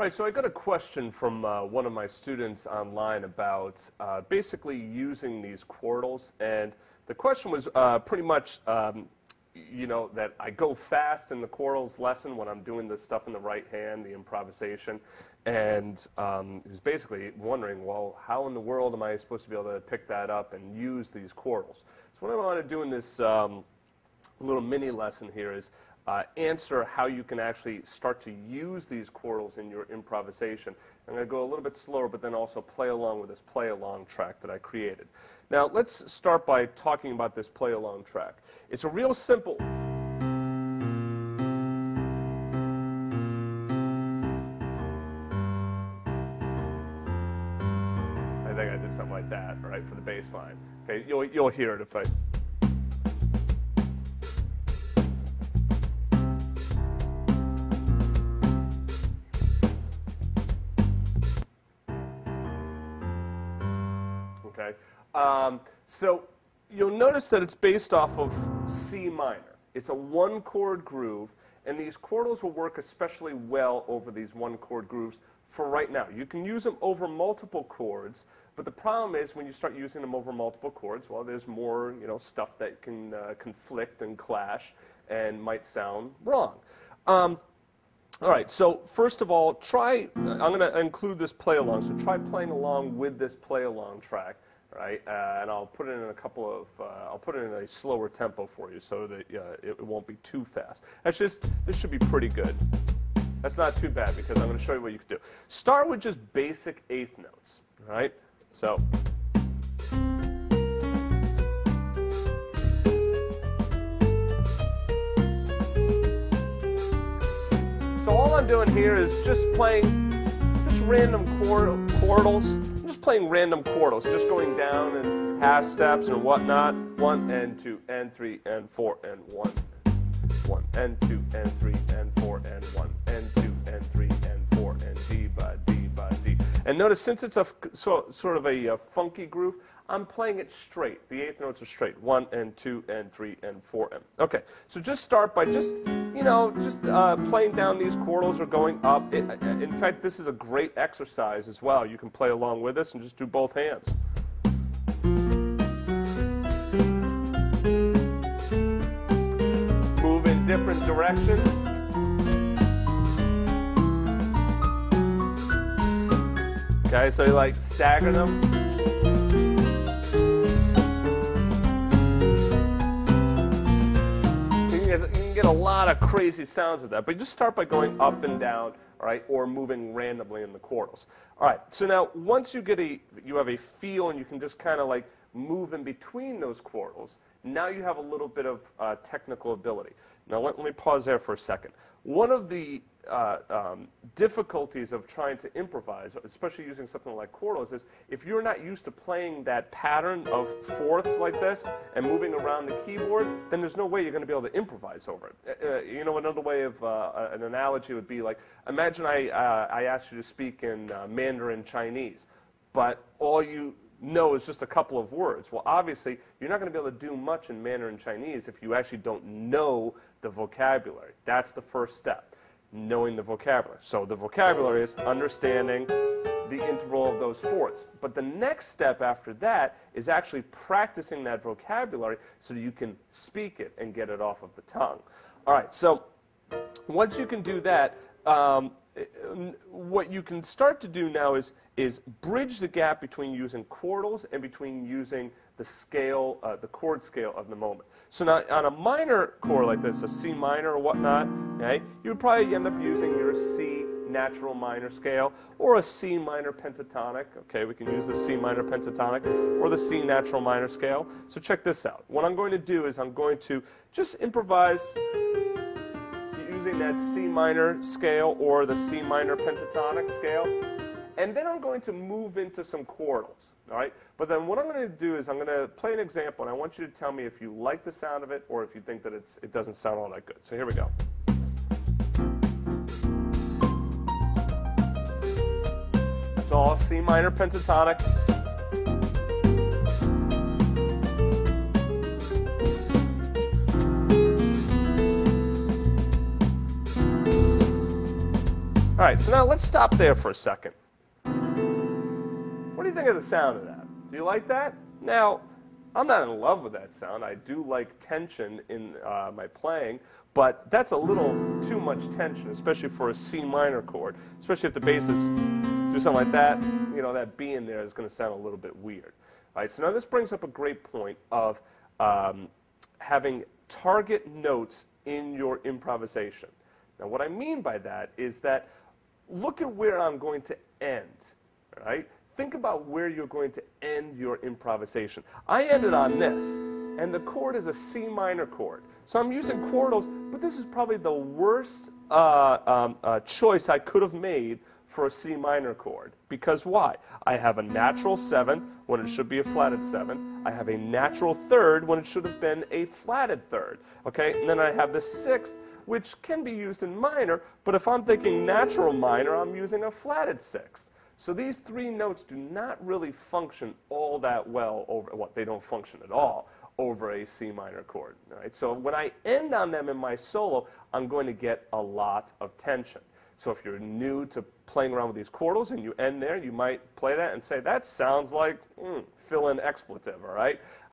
All right, so I got a question from one of my students online about basically using these quartals, and the question was pretty much, you know, that I go fast in the quartals lesson when I'm doing this stuff in the right hand, the improvisation, and he was basically wondering, well, how in the world am I supposed to be able to pick that up and use these quartals? So what I want to do in this little mini lesson here is answer how you can actually start to use these quartals in your improvisation. I'm going to go a little bit slower, but then also play along with this play-along track that I created. Now, let's start by talking about this play-along track. It's a real simple... I think I did something like that, right, for the bass line. Okay, you'll hear it if I... Okay, so you'll notice that it's based off of C minor. It's a one-chord groove, and these quartals will work especially well over these one-chord grooves for right now. You can use them over multiple chords, but the problem is when you start using them over multiple chords, well, there's more, you know, stuff that can conflict and clash and might sound wrong. All right, so first of all, I'm going to include this play along, so try playing along with this play along track, right? And I'll put it in I'll put it in a slower tempo for you so that it won't be too fast. This should be pretty good. That's not too bad because I'm going to show you what you can do. Start with just basic eighth notes, all right? So. So all I'm doing here is just playing random quartals. I'm just playing random quartals, just going down and half steps and whatnot. 1 and 2 and 3 and 4 and 1. 1 and 2 and 3 and 4 and 1 and 2 and 3 and 4 and D by D by D. And notice since it's a sort of a funky groove, I'm playing it straight. The eighth notes are straight. 1 and 2 and 3 and 4 and. Okay, so just start by playing down these quartals or going up. In fact, this is a great exercise as well. You can play along with this and just do both hands. Move in different directions. Okay, so you like stagger them. You can get a lot of crazy sounds with that, but just start by going up and down, all right, or moving randomly in the quartals. All right, so now once you have a feel and you can just kind of like move in between those quartals, now you have a little bit of technical ability. Now let me pause there for a second. One of the difficulties of trying to improvise, especially using something like quartals, is if you're not used to playing that pattern of fourths like this and moving around the keyboard, then there's no way you're going to be able to improvise over it. You know, another way of an analogy would be like, imagine I asked you to speak in Mandarin Chinese, but all you know is just a couple of words. Well, obviously, you're not going to be able to do much in Mandarin Chinese if you actually don't know the vocabulary. That's the first step, knowing the vocabulary. So the vocabulary is understanding the interval of those fourths. But the next step after that is actually practicing that vocabulary so that you can speak it and get it off of the tongue. All right, so once you can do that, what you can start to do now is bridge the gap between using quartals and between using the scale, the chord scale of the moment. So now on a minor chord like this, a C minor or whatnot, okay, you would probably end up using your C natural minor scale or a C minor pentatonic. Okay, we can use the C minor pentatonic or the C natural minor scale. So check this out. What I'm going to do is I'm going to just improvise using that C minor scale or the C minor pentatonic scale, and then I'm going to move into some quartals, all right? But then what I'm going to do is I'm going to play an example, and I want you to tell me if you like the sound of it or if you think that it doesn't sound all that good. So here we go. It's all C minor pentatonic. All right, so now let's stop there for a second. What do you think of the sound of that? Do you like that? Now, I'm not in love with that sound. I do like tension in my playing, but that's a little too much tension, especially for a C minor chord, especially if the basses do something like that. You know, that B in there is going to sound a little bit weird. All right, so now this brings up a great point of having target notes in your improvisation. Now, what I mean by that is that look at where I'm going to end, all right? Think about where you're going to end your improvisation. I ended on this, and the chord is a C minor chord. So I'm using quartals, but this is probably the worst choice I could have made for a C minor chord. Because why? I have a natural 7th when it should be a flatted 7th. I have a natural 3rd when it should have been a flatted 3rd. Okay? And then I have the 6th, which can be used in minor, but if I'm thinking natural minor, I'm using a flatted 6th. So these three notes do not really function all that well over, well, they don't function at all over a C minor chord. All right? So when I end on them in my solo, I'm going to get a lot of tension. So if you're new to playing around with these quartals and you end there, you might play that and say, that sounds like fill in expletive, all right?